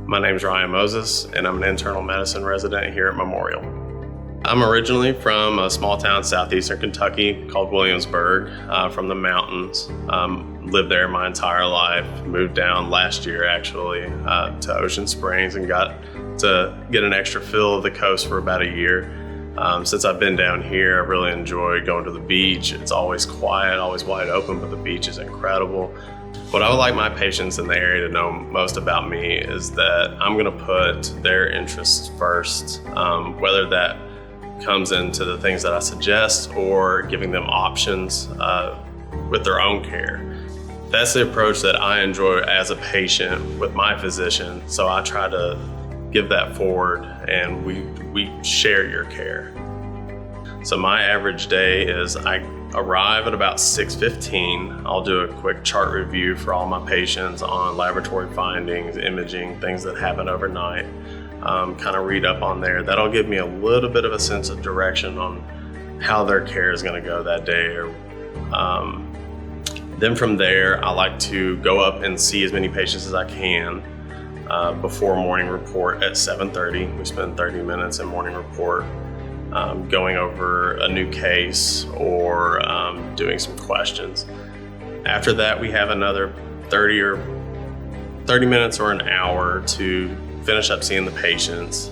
My name's Ryan Moses, and I'm an internal medicine resident here at Memorial. I'm originally from a small town southeastern Kentucky called Williamsburg, from the mountains. Lived there my entire life, moved down last year actually to Ocean Springs and got to get an extra feel of the coast for about a year. Since I've been down here, I really enjoy going to the beach. It's always quiet, always wide open, but the beach is incredible. What I would like my patients in the area to know most about me is that I'm gonna put their interests first, whether that comes into the things that I suggest or giving them options with their own care. That's the approach that I enjoy as a patient with my physician, so I try to give that forward and we share your care. So my average day is I arrive at about 6:15. I'll do a quick chart review for all my patients on laboratory findings, imaging, things that happen overnight. Kind of read up on there. That'll give me a little bit of a sense of direction on how their care is going to go that day. Then from there, I like to go up and see as many patients as I can before morning report at 7:30. We spend 30 minutes in morning report going over a new case or doing some questions. After that, we have another 30 minutes or an hour to finish up seeing the patients.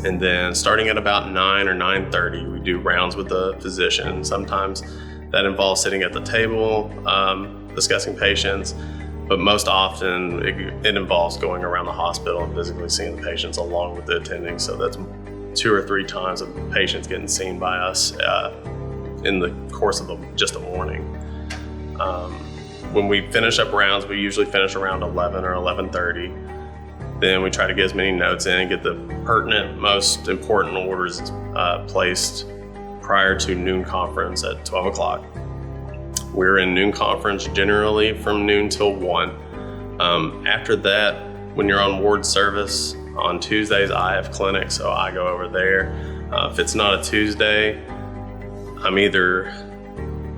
And then starting at about 9 or 9:30, we do rounds with the physician. Sometimes that involves sitting at the table, discussing patients, but most often it involves going around the hospital and physically seeing the patients along with the attending. So that's 2 or 3 times of patients getting seen by us in the course of just a morning. When we finish up rounds, we usually finish around 11 or 11:30. Then we try to get as many notes in and get the pertinent, most important orders placed prior to noon conference at 12 o'clock. We're in noon conference generally from noon till 1. After that, when you're on ward service, on Tuesdays I have clinic, so I go over there. If it's not a Tuesday, I'm either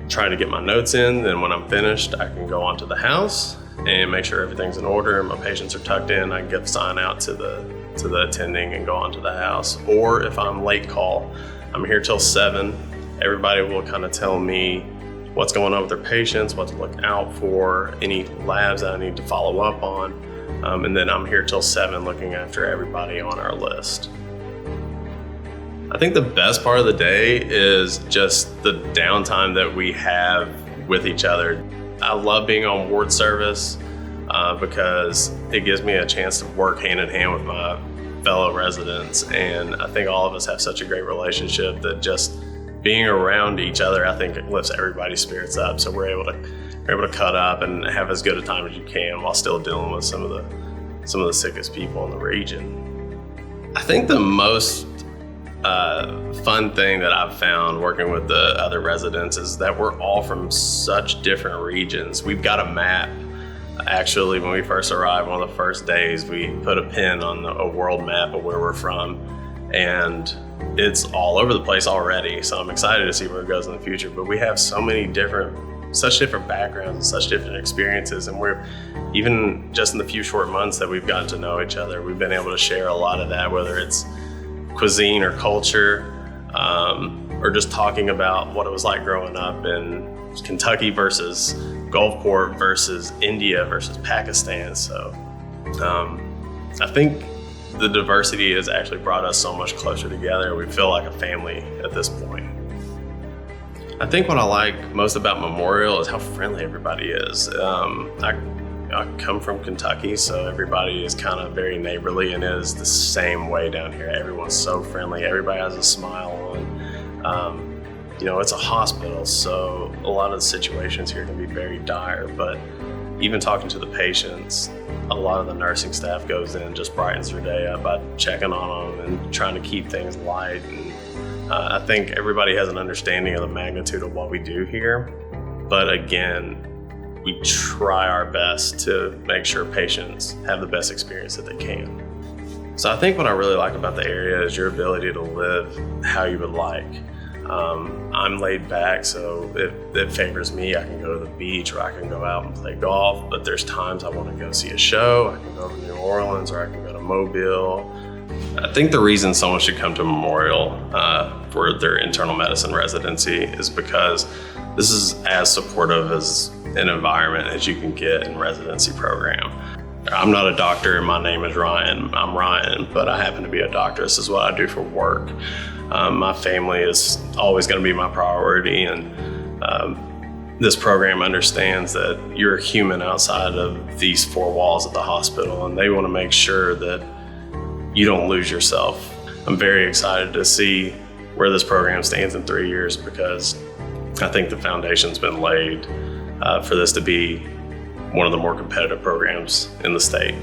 trying to get my notes in, then when I'm finished, I can go onto the house and make sure everything's in order and my patients are tucked in. I give sign out to the attending and go on to the house. Or if I'm late call, I'm here till 7. Everybody will kind of tell me what's going on with their patients, what to look out for, any labs that I need to follow up on. And then I'm here till 7 looking after everybody on our list. I think the best part of the day is just the downtime that we have with each other. I love being on ward service because it gives me a chance to work hand in hand with my fellow residents. And I think all of us have such a great relationship that just being around each other, I think it lifts everybody's spirits up. So we're able to cut up and have as good a time as you can while still dealing with some of the sickest people in the region. I think the most fun thing that I've found working with the other residents is that we're all from such different regions. We've got a map. Actually, when we first arrived, one of the first days, we put a pin on a world map of where we're from, and it's all over the place already. So I'm excited to see where it goes in the future. But we have so many such different backgrounds and such different experiences, and we're even just in the few short months that we've gotten to know each other, we've been able to share a lot of that, whether it's cuisine or culture, or just talking about what it was like growing up in Kentucky versus Gulfport versus India versus Pakistan. So I think the diversity has actually brought us so much closer together. We feel like a family at this point. I think what I like most about Memorial is how friendly everybody is. I come from Kentucky, so everybody is kind of very neighborly, and it is the same way down here. Everyone's so friendly. Everybody has a smile on. It's a hospital, so a lot of the situations here can be very dire, but even talking to the patients, a lot of the nursing staff goes in and just brightens their day up by checking on them and trying to keep things light. And I think everybody has an understanding of the magnitude of what we do here, but again, we try our best to make sure patients have the best experience that they can. So I think what I really like about the area is your ability to live how you would like. I'm laid back, so it favors me. I can go to the beach, or I can go out and play golf, but there's times I want to go see a show. I can go to New Orleans, or I can go to Mobile. I think the reason someone should come to Memorial for their internal medicine residency is because this is as supportive as an environment as you can get in residency program. I'm not a doctor and my name is Ryan. I'm Ryan, but I happen to be a doctor. This is what I do for work. My family is always going to be my priority, and this program understands that you're a human outside of these four walls of the hospital, and they want to make sure that you don't lose yourself. I'm very excited to see where this program stands in 3 years, because I think the foundation's been laid for this to be one of the more competitive programs in the state.